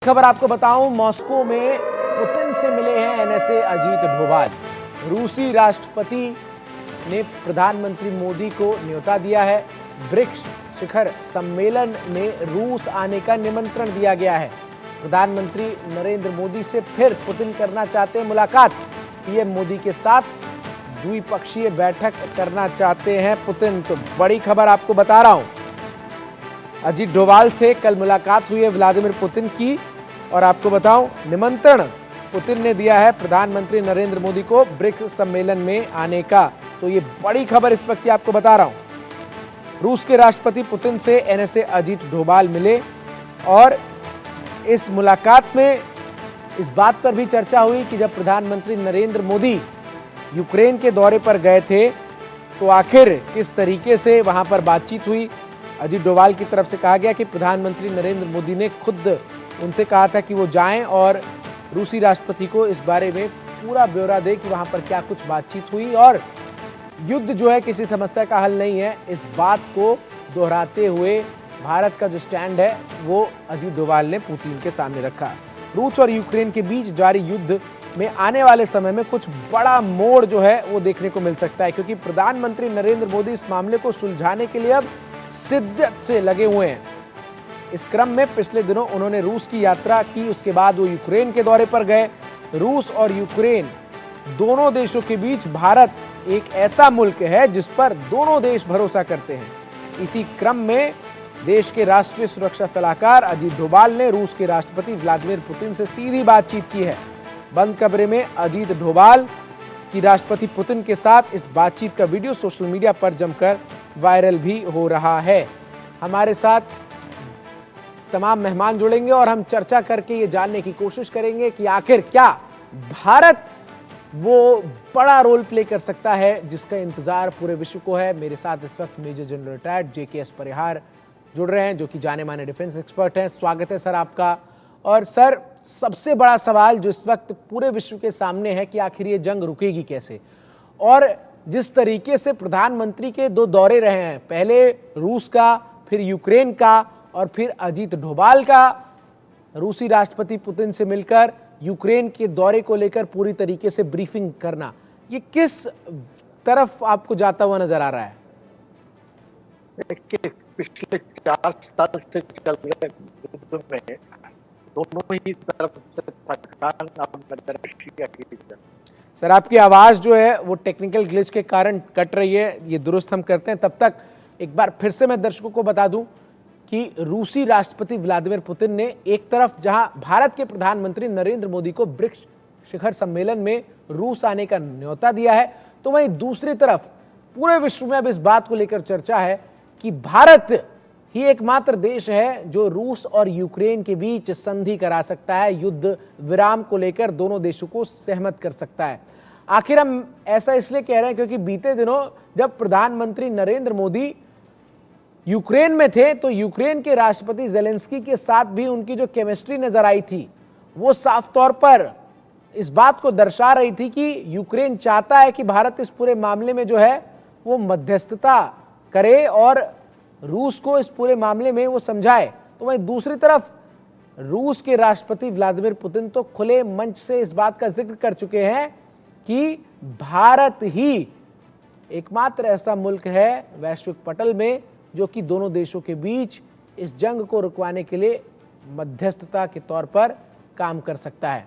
खबर आपको बताऊं, मॉस्को में पुतिन से मिले हैं एनएसए अजीत डोभाल। रूसी राष्ट्रपति ने प्रधानमंत्री मोदी को न्योता दिया है। ब्रिक्स शिखर सम्मेलन में रूस आने का निमंत्रण दिया गया है। प्रधानमंत्री नरेंद्र मोदी से फिर पुतिन करना चाहते हैं मुलाकात। पीएम मोदी के साथ द्विपक्षीय बैठक करना चाहते हैं पुतिन। तो बड़ी खबर आपको बता रहा हूं, अजीत डोभाल से कल मुलाकात हुई है व्लादिमीर पुतिन की। और आपको बताऊं, निमंत्रण पुतिन ने दिया है प्रधानमंत्री नरेंद्र मोदी को ब्रिक्स सम्मेलन में आने का। तो ये बड़ी खबर इस वक्त आपको बता रहा हूं। रूस के राष्ट्रपति पुतिन से एनएसए अजीत डोभाल मिले और इस मुलाकात में इस बात पर भी चर्चा हुई कि जब प्रधानमंत्री नरेंद्र मोदी यूक्रेन के दौरे पर गए थे तो आखिर किस तरीके से वहां पर बातचीत हुई। अजीत डोभाल की तरफ से कहा गया कि प्रधानमंत्री नरेंद्र मोदी ने खुद उनसे कहा था कि वो जाएं और रूसी राष्ट्रपति को इस बारे में पूरा ब्यौरा दे कि वहां पर क्या कुछ बातचीत हुई। और युद्ध जो है किसी समस्या का हल नहीं है, इस बात को दोहराते हुए भारत का जो स्टैंड है वो अजीत डोभाल ने पुतिन के सामने रखा। रूस और यूक्रेन के बीच जारी युद्ध में आने वाले समय में कुछ बड़ा मोड़ जो है वो देखने को मिल सकता है, क्योंकि प्रधानमंत्री नरेंद्र मोदी इस मामले को सुलझाने के लिए अब शिद्दत से लगे हुए हैं। इस क्रम में पिछले दिनों उन्होंने रूस की यात्रा की, उसके बाद वो यूक्रेन के दौरे पर गए। रूस और यूक्रेन दोनों देशों के बीच भारत एक ऐसा मुल्क है जिस पर दोनों देश भरोसा करते हैं। इसी क्रम में देश के राष्ट्रीय सुरक्षा सलाहकार अजीत डोभाल ने रूस के राष्ट्रपति व्लादिमीर पुतिन से सीधी बातचीत की है। बंद कमरे में अजीत डोभाल की राष्ट्रपति पुतिन के साथ इस बातचीत का वीडियो सोशल मीडिया पर जमकर वायरल भी हो रहा है। हमारे साथ तमाम मेहमान जुड़ेंगे और हम चर्चा करके ये जानने की कोशिश करेंगे कि आखिर क्या भारत वो बड़ा रोल प्ले कर सकता है जिसका इंतजार पूरे विश्व को है। मेरे साथ इस वक्त मेजर जनरल रिटायर्ड जेके परिहार जुड़ रहे हैं, जो कि जाने माने डिफेंस एक्सपर्ट हैं। स्वागत है सर आपका। और सर, सबसे बड़ा सवाल जो इस वक्त पूरे विश्व के सामने है कि आखिर ये जंग रुकेगी कैसे। और जिस तरीके से प्रधानमंत्री के दो दौरे रहे हैं, पहले रूस का, फिर यूक्रेन का और फिर अजीत डोभाल का, रूसी राष्ट्रपति पुतिन से मिलकर यूक्रेन के दौरे को लेकर पूरी तरीके से ब्रीफिंग करना, ये किस तरफ आपको जाता हुआ नजर आ रहा है? पिछले 4 साल से चल रहे युद्ध में दोनों ही तरफ से थकान अब नजर आई है। सर, आपकी आवाज जो है वो टेक्निकल ग्लिच के कारण कट रही है, ये दुरुस्त हम करते हैं। तब तक एक बार फिर से मैं दर्शकों को बता दूं कि रूसी राष्ट्रपति व्लादिमीर पुतिन ने एक तरफ जहां भारत के प्रधानमंत्री नरेंद्र मोदी को ब्रिक्स शिखर सम्मेलन में रूस आने का न्योता दिया है, तो वहीं दूसरी तरफ पूरे विश्व में अब इस बात को लेकर चर्चा है कि भारत ही एकमात्र देश है जो रूस और यूक्रेन के बीच संधि करा सकता है, युद्ध विराम को लेकर दोनों देशों को सहमत कर सकता है। आखिर हम ऐसा इसलिए कह रहे हैं क्योंकि बीते दिनों जब प्रधानमंत्री नरेंद्र मोदी यूक्रेन में थे तो यूक्रेन के राष्ट्रपति ज़ेलेंस्की के साथ भी उनकी जो केमिस्ट्री नजर आई थी वो साफ तौर पर इस बात को दर्शा रही थी कि यूक्रेन चाहता है कि भारत इस पूरे मामले में जो है वो मध्यस्थता करे और रूस को इस पूरे मामले में वो समझाए। तो वहीं दूसरी तरफ रूस के राष्ट्रपति व्लादिमीर पुतिन तो खुले मंच से इस बात का जिक्र कर चुके हैं कि भारत ही एकमात्र ऐसा मुल्क है वैश्विक पटल में जो कि दोनों देशों के बीच इस जंग को रुकवाने के लिए मध्यस्थता के तौर पर काम कर सकता है।